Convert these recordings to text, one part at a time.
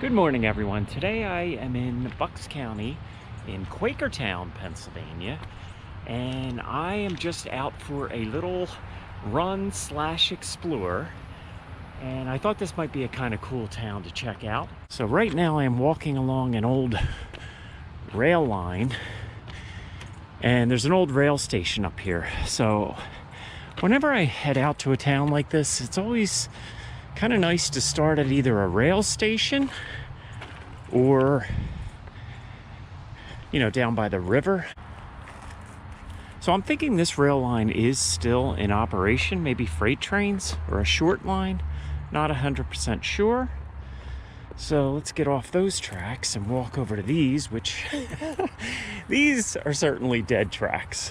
Good morning, everyone. Today I am in Bucks County in Quakertown, Pennsylvania, and I am just out for a little run/explore, and I thought this might be a kind of cool town to check out. So right now I am walking along an old rail line, and there's an old rail station up here. So whenever I head out to a town like this, it's always kind of nice to start at either a rail station or, you know, down by the river. So I'm thinking this rail line is still in operation, maybe freight trains or a short line, not 100% sure. So let's get off those tracks and walk over to these, which these are certainly dead tracks.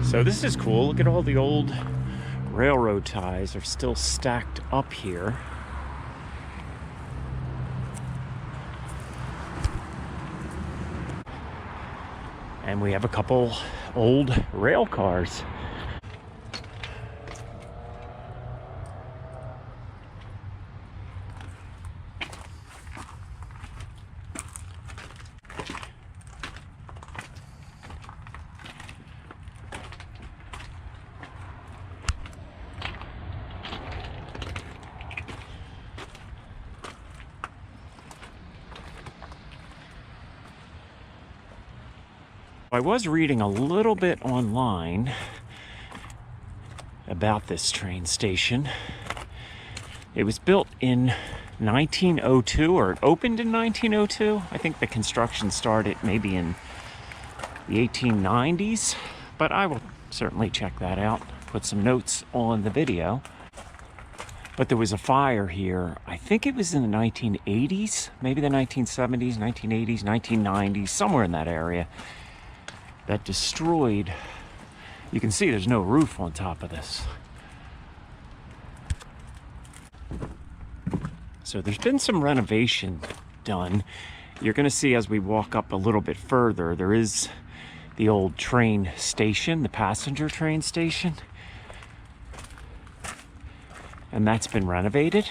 So this is cool. Look at all the old railroad ties are still stacked up here. And we have a couple old rail cars. I was reading a little bit online about this train station. It was built in 1902, or it opened in 1902. I think the construction started maybe in the 1890s, but I will certainly check that out, put some notes on the video. But there was a fire here, I think it was in the 1980s, maybe the 1970s, 1980s, 1990s, somewhere in that area, that destroyed, you can see there's no roof on top of this. So there's been some renovation done. You're gonna see as we walk up a little bit further, there is the old train station, the passenger train station. And that's been renovated.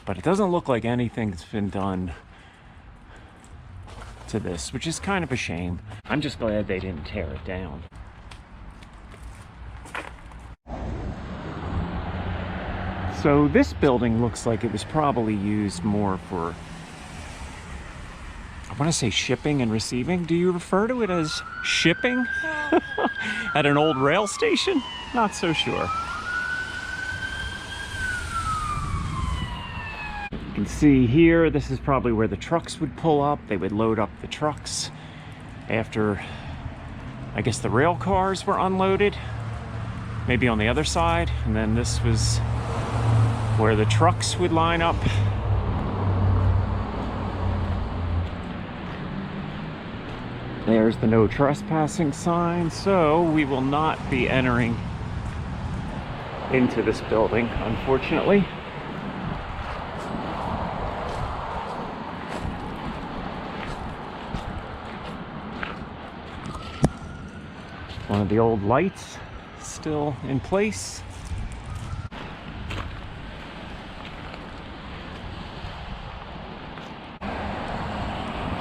But it doesn't look like anything's been done to this, which is kind of a shame. I'm just glad they didn't tear it down. So this building looks like it was probably used more for, I want to say shipping and receiving. Do you refer to it as shipping at an old rail station? Not so sure. You can see here, this is probably where the trucks would pull up. They would load up the trucks after, I guess, the rail cars were unloaded, maybe on the other side. And then this was where the trucks would line up. There's the no trespassing sign. So we will not be entering into this building, unfortunately. One of the old lights still in place.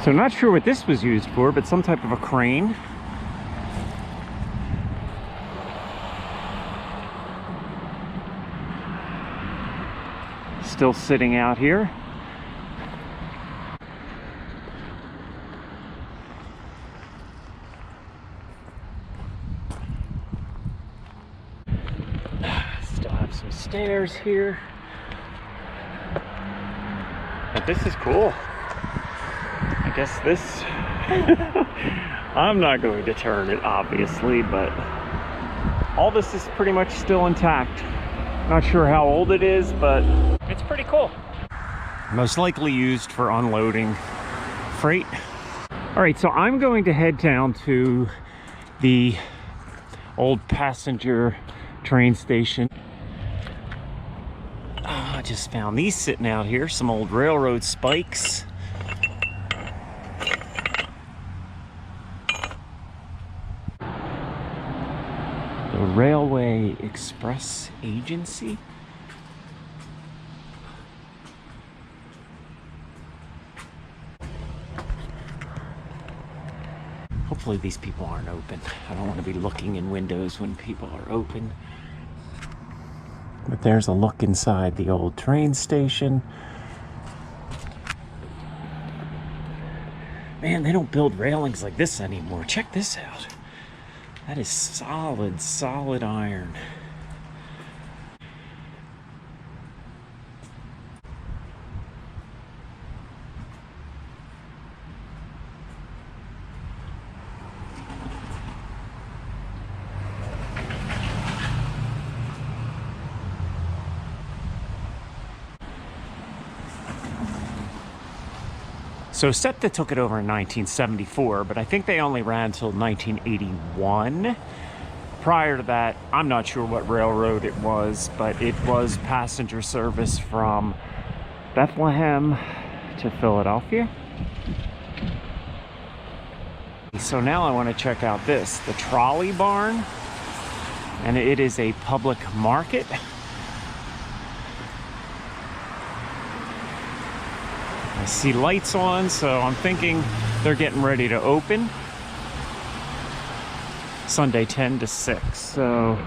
So not sure what this was used for, but some type of a crane. Still sitting out here. Some stairs here. But this is cool. I guess this I'm not going to turn it, obviously, but all this is pretty much still intact. Not sure how old it is, but it's pretty cool. Most likely used for unloading freight. All right, so I'm going to head down to the old passenger train station. just found these sitting out here, some old railroad spikes. The Railway Express Agency. Hopefully these people aren't open. I don't want to be looking in windows when people are open. But there's a look inside the old train station. Man, they don't build railings like this anymore. Check this out. That is solid, solid iron. So SEPTA took it over in 1974, but I think they only ran until 1981. Prior to that, I'm not sure what railroad it was, but it was passenger service from Bethlehem to Philadelphia. So now I want to check out this, the Trolley Barn, and it is a public market. I see lights on, so I'm thinking they're getting ready to open. Sunday 10 to 6, so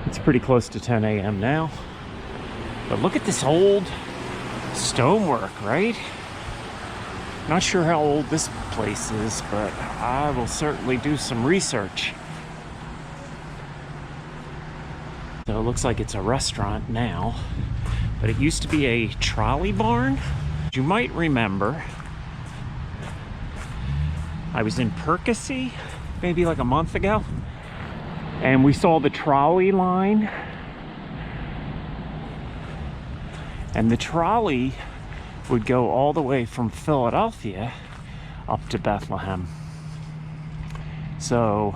it's pretty close to 10 a.m. now. But look at this old stonework, right? Not sure how old this place is, but I will certainly do some research. So it looks like it's a restaurant now, but it used to be a trolley barn. You might remember, I was in Burgess maybe like a month ago, and we saw the trolley line, and the trolley would go all the way from Philadelphia up to Bethlehem. So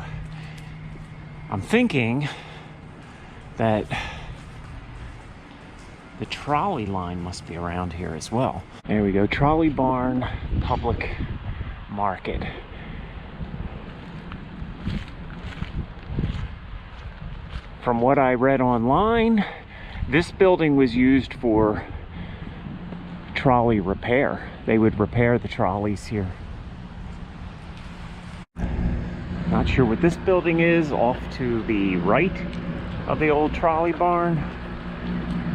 I'm thinking that the trolley line must be around here as well. There we go, Trolley Barn Public Market. From what I read online, this building was used for trolley repair. They would repair the trolleys here. Not sure what this building is off to the right of the old Trolley Barn,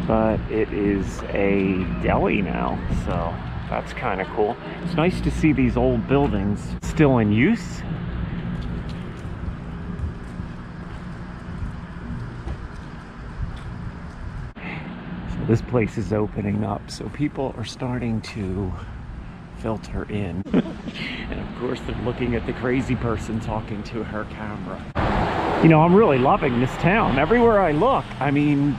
but it is a deli now, so that's kind of cool. It's nice to see these old buildings still in use. So this place is opening up, so people are starting to filter in. And of course they're looking at the crazy person talking to her camera. You know, I'm really loving this town. Everywhere I look, I mean,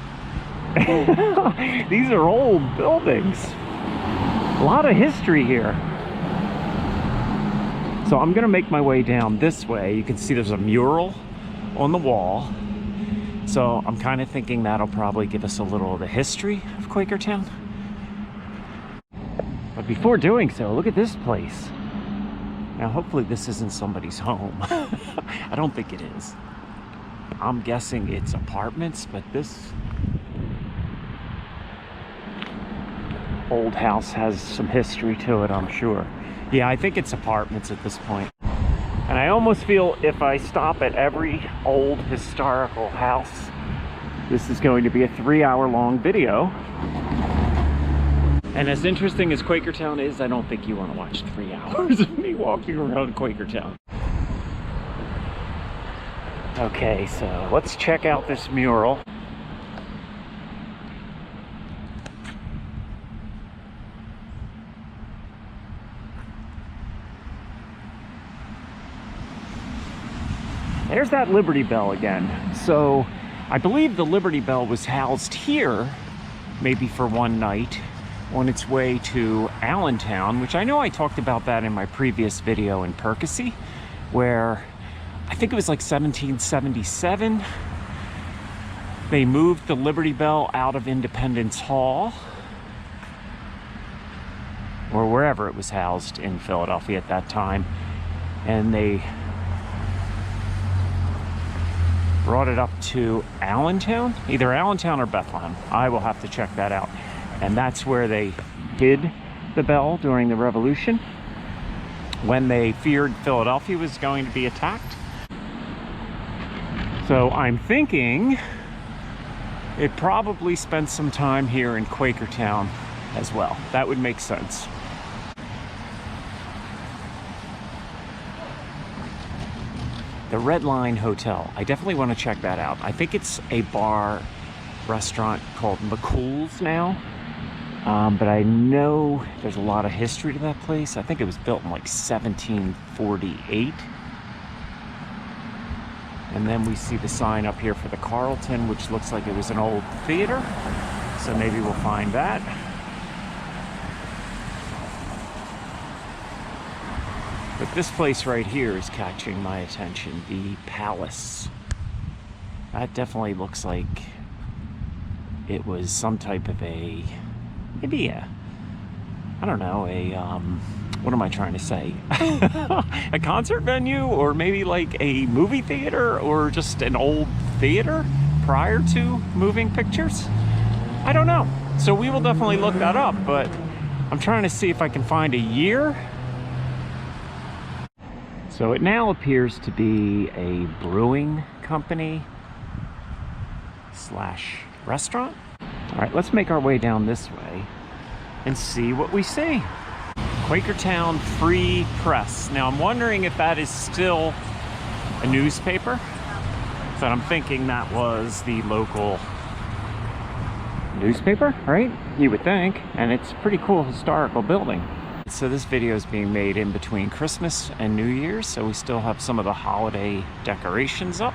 these are old buildings. A lot of history here. So I'm gonna make my way down this way. You can see there's a mural on the wall. So I'm kind of thinking that'll probably give us a little of the history of Quakertown. But before doing so, look at this place. Now hopefully this isn't somebody's home. I don't think it is. I'm guessing it's apartments, but this old house has some history to it, I'm sure. Yeah, I think it's apartments at this point. And I almost feel if I stop at every old historical house, this is going to be a 3-hour-long video. And as interesting as Quakertown is, I don't think you want to watch 3 hours of me walking around Quakertown. Okay, so let's check out this mural. There's that Liberty Bell again. So I believe the Liberty Bell was housed here, maybe for one night, on its way to Allentown, which I know I talked about that in my previous video in Burgess, where I think it was like 1777. They moved the Liberty Bell out of Independence Hall, or wherever it was housed in Philadelphia at that time, and they brought it up to Allentown, either Allentown or Bethlehem. I will have to check that out. And that's where they hid the bell during the Revolution, when they feared Philadelphia was going to be attacked. So I'm thinking it probably spent some time here in Quakertown as well. That would make sense. The Red Line Hotel. I definitely want to check that out. I think it's a bar restaurant called McCool's now. But I know there's a lot of history to that place. I think it was built in like 1748. And then we see the sign up here for the Carlton, which looks like it was an old theater. So maybe we'll find that. But this place right here is catching my attention, the Palace. That definitely looks like it was some type of a, maybe a, I don't know, a, what am I trying to say? A concert venue, or maybe like a movie theater, or just an old theater prior to moving pictures? I don't know. So we will definitely look that up, but I'm trying to see if I can find a year. So it now appears to be a brewing company / restaurant. All right, let's make our way down this way and see what we see. Quakertown Free Press. Now I'm wondering if that is still a newspaper. So I'm thinking that was the local newspaper, right? You would think. And it's a pretty cool historical building. So this video is being made in between Christmas and New Year's, so we still have some of the holiday decorations up.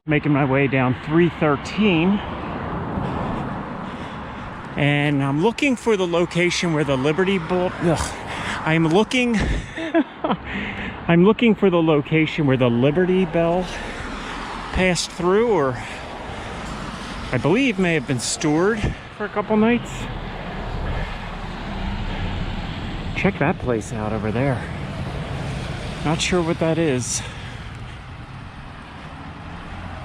Making my way down 313, and I'm looking for the location where the Liberty Bell. I'm looking for the location where the Liberty Bell passed through, or I believe may have been stored for a couple nights. Check that place out over there. Not sure what that is,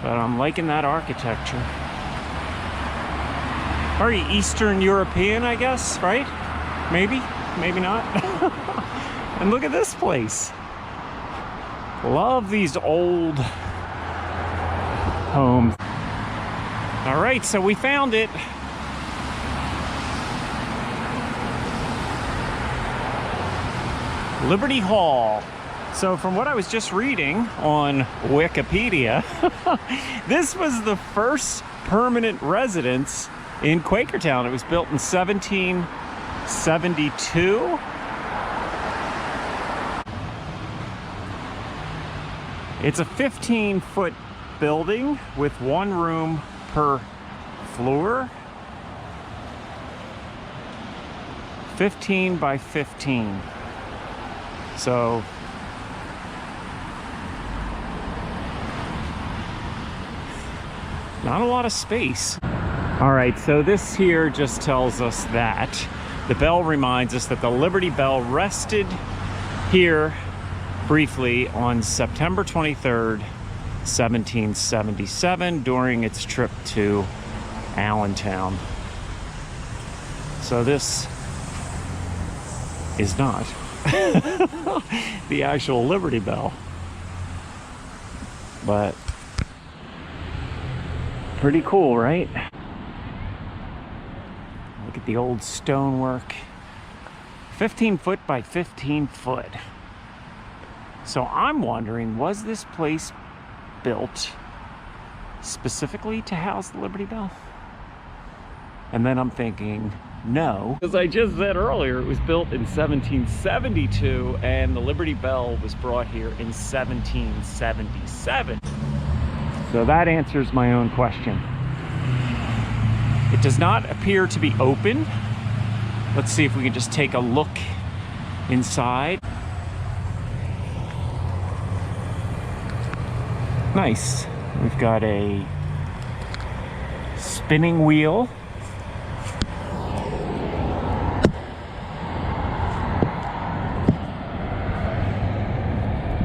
but I'm liking that architecture. Very Eastern European, I guess, right? Maybe, maybe not. And look at this place. Love these old homes. All right, so we found it. Liberty Hall. So from what I was just reading on Wikipedia, this was the first permanent residence in Quakertown. It was built in 1772. It's a 15-foot building with one room per floor. 15 by 15. So not a lot of space. All right, so this here just tells us that the bell reminds us that the Liberty Bell rested here briefly on September 23rd, 1777 during its trip to Allentown. So this is not the actual Liberty Bell, but pretty cool, right? Look at the old stonework. 15 foot by 15 foot. So I'm wondering, was this place built specifically to house the Liberty Bell? And then I'm thinking, no. As I just said earlier, it was built in 1772 and the Liberty Bell was brought here in 1777. So that answers my own question. It does not appear to be open Let's see if we can just take a look inside. Nice. We've got a spinning wheel.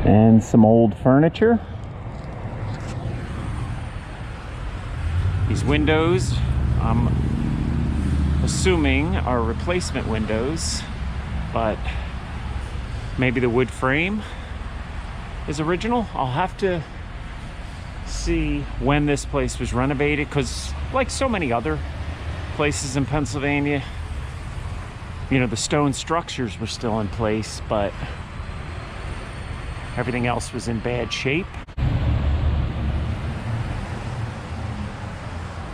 And some old furniture. These windows, I'm assuming, are replacement windows, but maybe the wood frame is original. I'll have to see when this place was renovated, because like so many other places in Pennsylvania, you know, the stone structures were still in place, but everything else was in bad shape.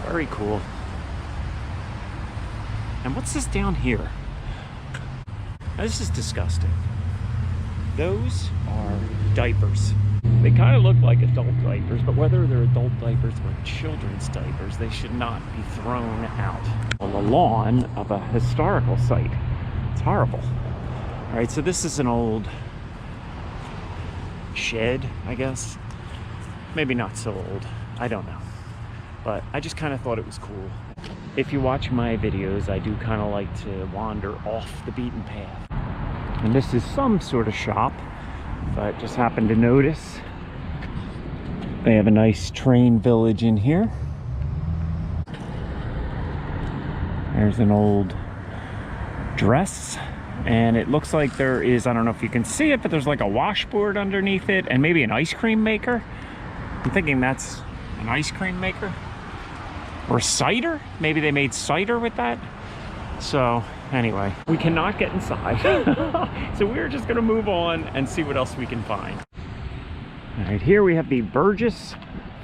Very cool. And what's this down here? Now, this is disgusting. Those are diapers. They kind of look like adult diapers, but whether they're adult diapers or children's diapers, they should not be thrown out on the lawn of a historical site. It's horrible. All right, so this is an old shed, I guess. Maybe not so old, I don't know. But I just kind of thought it was cool. If you watch my videos, I do kind of like to wander off the beaten path. And this is some sort of shop, but just happened to notice they have a nice train village in here. There's an old dress, and it looks like there is, I don't know if you can see it, but there's like a washboard underneath it and maybe an ice cream maker. I'm thinking that's an ice cream maker. Or cider? Maybe they made cider with that. So anyway, we cannot get inside. So we're just gonna move on and see what else we can find. All right, here we have the Burgess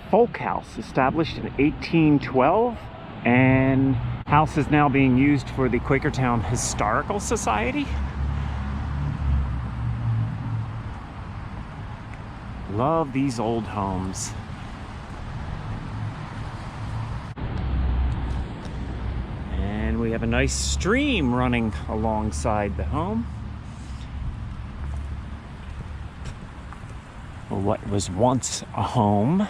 Folk House, established in 1812, and house is now being used for the Quakertown Historical Society. Love these old homes. And we have a nice stream running alongside the home. What was once a home.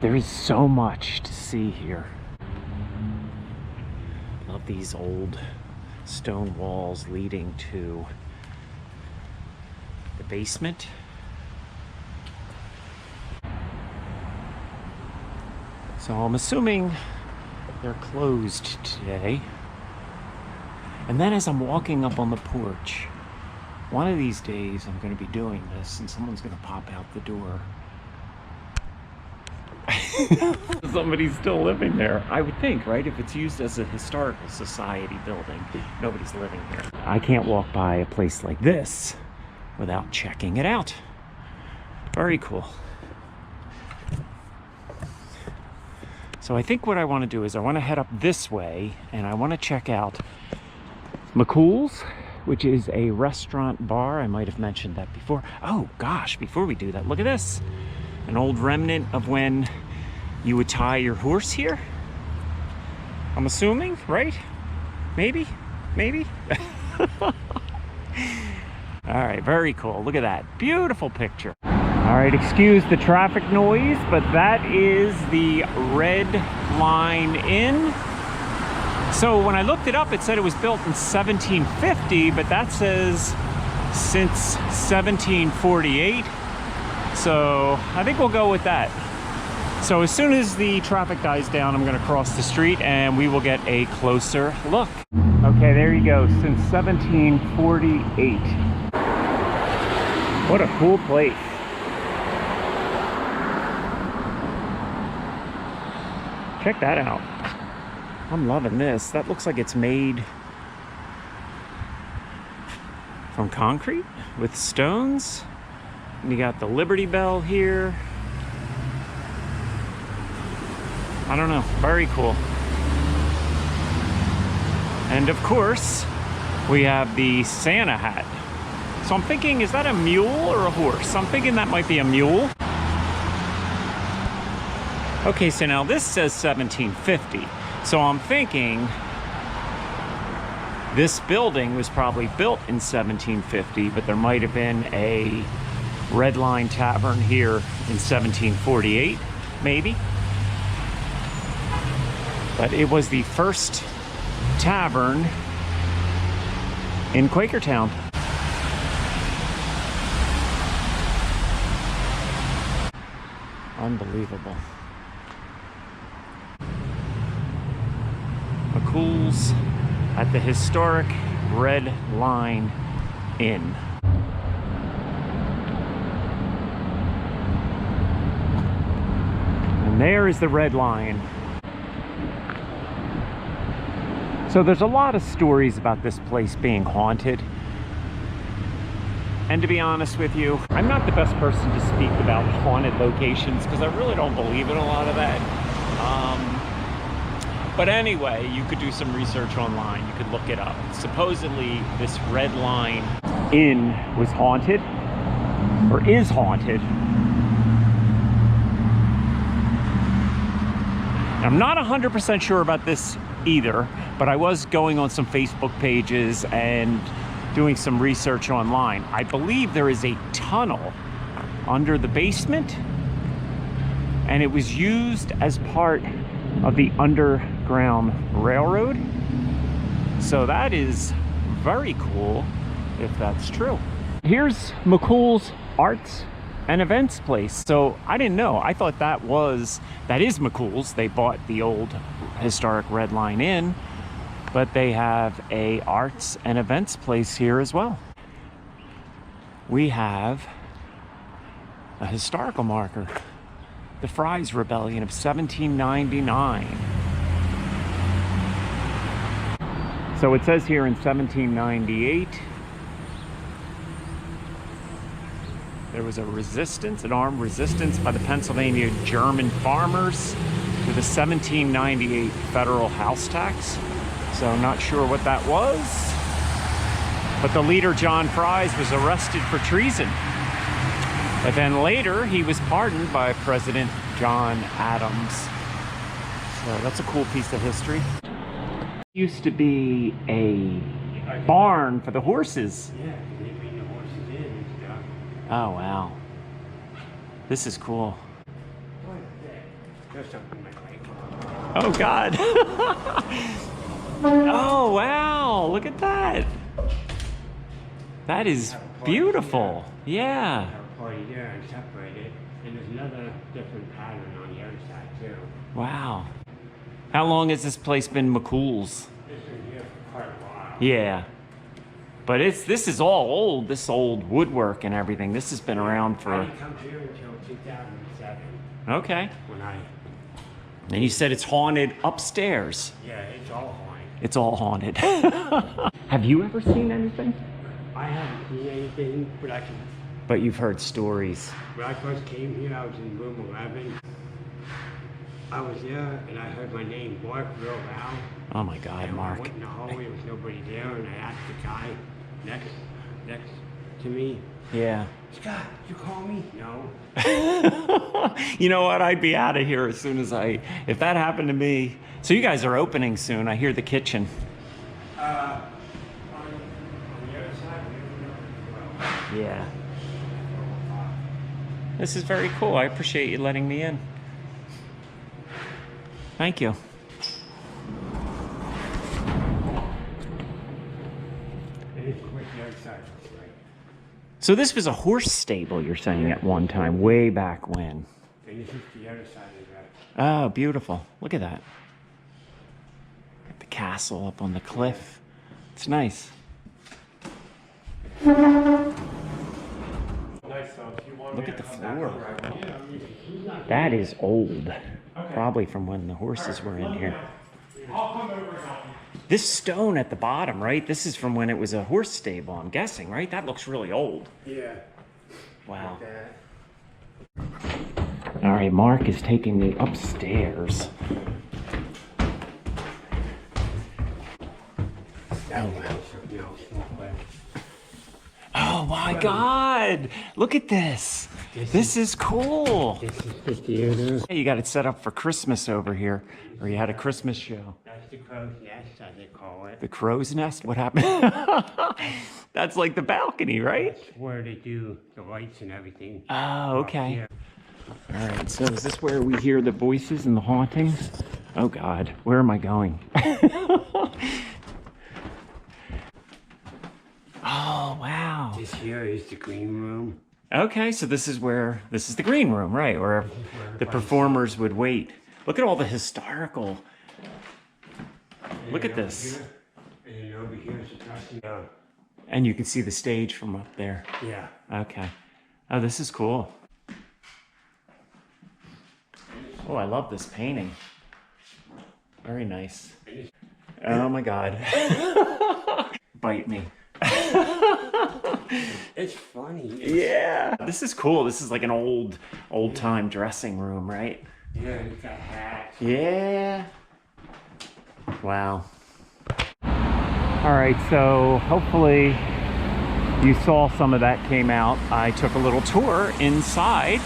There is so much to see here. Love these old stone walls leading to the basement. So I'm assuming they're closed today. And then as I'm walking up on the porch, one of these days I'm going to be doing this and someone's going to pop out the door. Somebody's still living there, I would think, right? If it's used as a historical society building, nobody's living here. I can't walk by a place like this without checking it out. Very cool. So I think what I want to do is I want to head up this way and I want to check out McCool's, which is a restaurant bar. I might have mentioned that before. Oh gosh, before we do that, look at this. An old remnant of when you would tie your horse here. I'm assuming, right? Maybe? All right, very cool. Look at that. Beautiful picture. All right, excuse the traffic noise, but that is the Red Line Inn. So when I looked it up, it said it was built in 1750, but that says since 1748. So I think we'll go with that. So as soon as the traffic dies down, I'm gonna cross the street and we will get a closer look. Okay, there you go, since 1748. What a cool place. Check that out. I'm loving this. That looks like it's made from concrete with stones. And you got the Liberty Bell here. I don't know, very cool. And of course, we have the Santa hat. So I'm thinking, is that a mule or a horse? I'm thinking that might be a mule. Okay, so now this says 1750. So I'm thinking this building was probably built in 1750, but there might have been a Red Lion Tavern here in 1748, maybe. But it was the first tavern in Quakertown. Unbelievable. McCool's at the historic Red Lion Inn. And there is the Red Lion. So there's a lot of stories about this place being haunted. And to be honest with you, I'm not the best person to speak about haunted locations because I really don't believe in a lot of that. But anyway, you could do some research online. You could look it up. Supposedly, this Red Lion Inn was haunted, or is haunted. I'm not 100% sure about this either, but I was going on some Facebook pages and doing some research online. I believe there is a tunnel under the basement, and it was used as part of the Underground Railroad. So that is very cool if that's true. Here's McCool's Arts and Events place. So I didn't know. I thought that is McCool's. They bought the old historic Red Lion Inn, but they have a arts and events place here as well. We have a historical marker. The Fry's Rebellion of 1799. So it says here in 1798, there was a resistance, an armed resistance by the Pennsylvania German farmers to the 1798 federal house tax. So I'm not sure what that was. But the leader, John Fry's, was arrested for treason. But then later, he was pardoned by President John Adams. So that's a cool piece of history. It used to be a barn for the horses. Yeah, they bring the horses in and stuff. Oh, wow. This is cool. There's something like Oh, God. Oh, wow. Look at that. That is beautiful. Yeah. Party there and separated, and there's another different pattern on the other side too. Wow. How long has this place been McCool's? It's been here for quite a while. Yeah. But this is all old, this old woodwork and everything. This has been around for... I didn't come here until 2007. Okay. When I... And you said it's haunted upstairs. Yeah, it's all haunted. It's all haunted. Have you ever seen anything? I haven't seen anything, but I can... But you've heard stories. When I first came here, I was in room 11. I was there, and I heard my name bark real loud. Oh my God, and Mark. I went in the hallway, there was nobody there, and I asked the guy next to me, Yeah. Scott, you call me? No. You know what? I'd be out of here as soon as if that happened to me. So you guys are opening soon. I hear the kitchen. On the other side, we have another Yeah. This is very cool. I appreciate you letting me in. Thank you. It is quick the other side, right? So this was a horse stable, you're saying, at one time, way back when. And this is the other side of that. Oh, beautiful. Look at that. Got the castle up on the cliff. It's nice. Look at the floor. That is old. Probably from when the horses were in here. This stone at the bottom, right? This is from when it was a horse stable, I'm guessing, right? That looks really old. Yeah. Wow. Like All right, Mark is taking me upstairs. Oh my God! Look at this. This is cool. This is the theater. Hey, you got it set up for Christmas over here, or you had a Christmas show. That's the crow's nest, as they call it. The crow's nest? What happened? That's like the balcony, right? That's where they do the lights and everything. Oh, okay. Here. All right, so is this where we hear the voices and the hauntings? Oh God, where am I going? Oh, wow. This here is the green room. Okay, so this is the green room, right? Where the performers would wait. Look at all the historical. Look at this. And then over here is the dressing room. And you can see the stage from up there. Yeah. Okay. Oh, this is cool. Oh, I love this painting. Very nice. Oh my God. Bite me. It's funny. Yeah. This is cool. This is like an old time dressing room, right? Yeah, it's got hats. Yeah. Wow. All right, so hopefully you saw some of that came out. I took a little tour inside.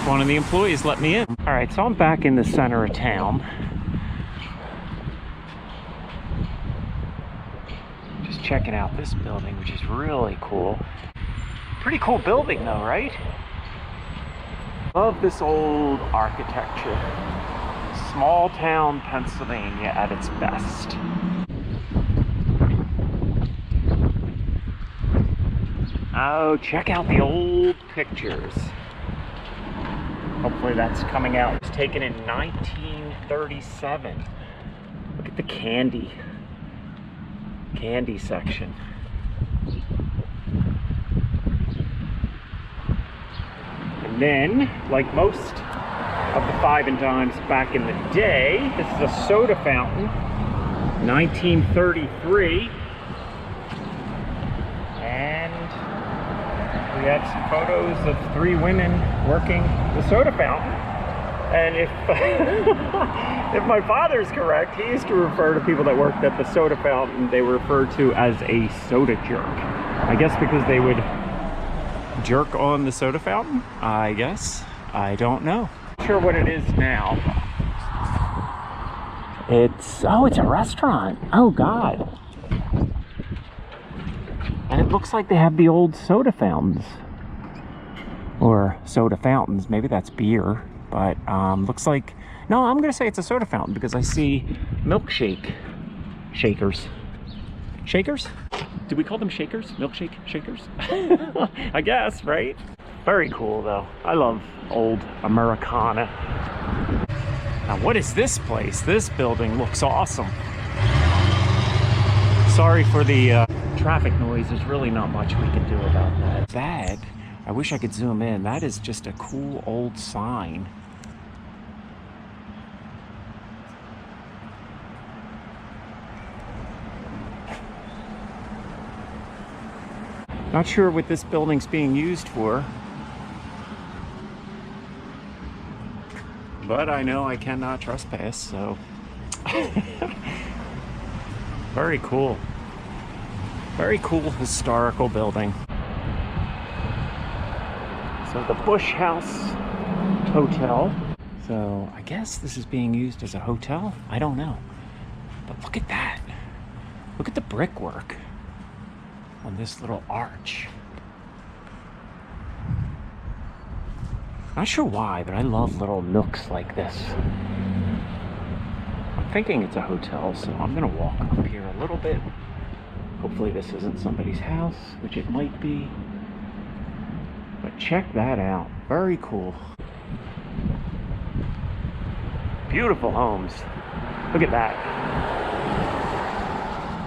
One of the employees let me in. All right, so I'm back in the center of town. Just checking out this building, which is really cool. Pretty cool building though, right? Love this old architecture. Small town Pennsylvania at its best. Oh, check out the old pictures. Hopefully that's coming out. It was taken in 1937. Look at the candy section. And then, like most of the Five and Dimes back in the day, this is a soda fountain, 1933. And we have some photos of 3 women working the soda fountain. And if if my father's correct, he used to refer to people that worked at the soda fountain, they were referred to as a soda jerk. I guess because they would jerk on the soda fountain, I guess. I don't know. Not sure what it is now. It's a restaurant. Oh God. And it looks like they have the old soda fountains. Or soda fountains, maybe that's beer. But looks like, no, I'm gonna say it's a soda fountain because I see milkshake shakers. Shakers? Did we call them shakers? Milkshake shakers? I guess, right? Very cool though. I love old Americana. Now what is this place? This building looks awesome. Sorry for the traffic noise. There's really not much we can do about that. That, I wish I could zoom in. That is just a cool old sign. Not sure what this building's being used for, but I know I cannot trespass, so. Very cool. Very cool historical building. So the Bush House Hotel. So I guess this is being used as a hotel? I don't know. But look at that. Look at the brickwork on this little arch. Not sure why, but I love little nooks like this. I'm thinking it's a hotel, so I'm gonna walk up here a little bit. Hopefully this isn't somebody's house, which it might be. But check that out. Very cool. Beautiful homes. Look at that.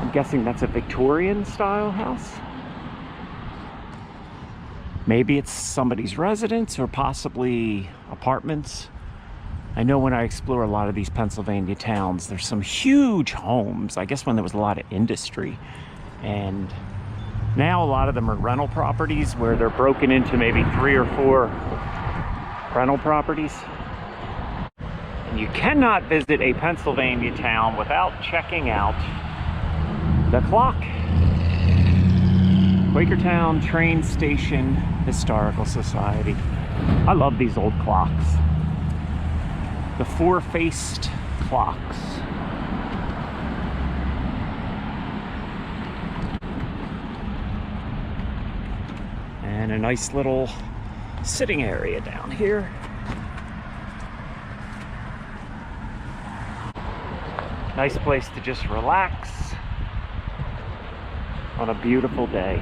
I'm guessing that's a Victorian style house. Maybe it's somebody's residence or possibly apartments. I know when I explore a lot of these Pennsylvania towns, there's some huge homes. I guess when there was a lot of industry. And now a lot of them are rental properties where they're broken into maybe 3 or 4 rental properties. And you cannot visit a Pennsylvania town without checking out the clock. Quakertown Train Station Historical Society. I love these old clocks. The four-faced clocks. And a nice little sitting area down here. Nice place to just relax on a beautiful day.